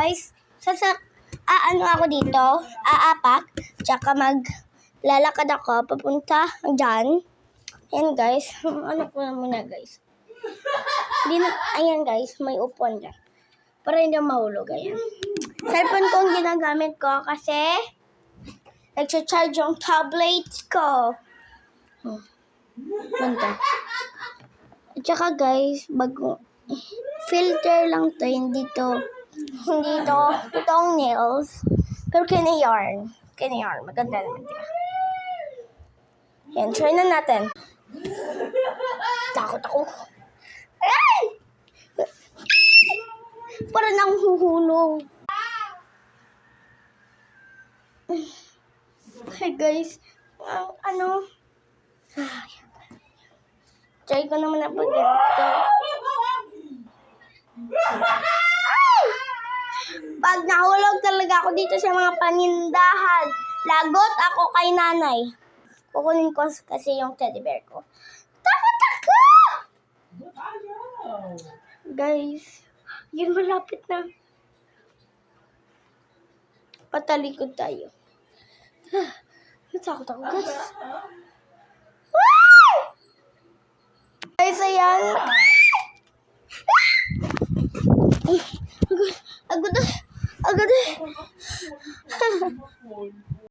guys, ano ako dito, aapak, tsaka maglalakad ako papunta dyan. Ayan guys, ano ko na muna guys. Ayan guys, may upuan dyan. Para hindi mahulog, ayan. Cellphone ko ang ginagamit ko kasi nag-charge yung tablet ko. Ganda. At saka guys, filter lang to, hindi to totoong nails. Pero kina-yarn, maganda naman diba? Yan, try na natin. Takot ako. Ay! Para nang huhulog. Okay guys, try ko naman na pag ganito. Pag nahulog talaga ako dito sa mga panindahan, lagot ako kay nanay. Kukunin ko kasi yung teddy bear ko. Takot ako! Guys, yun malapit na. Patalikod tayo. Takot ako guys. Guys, ayan. Agad.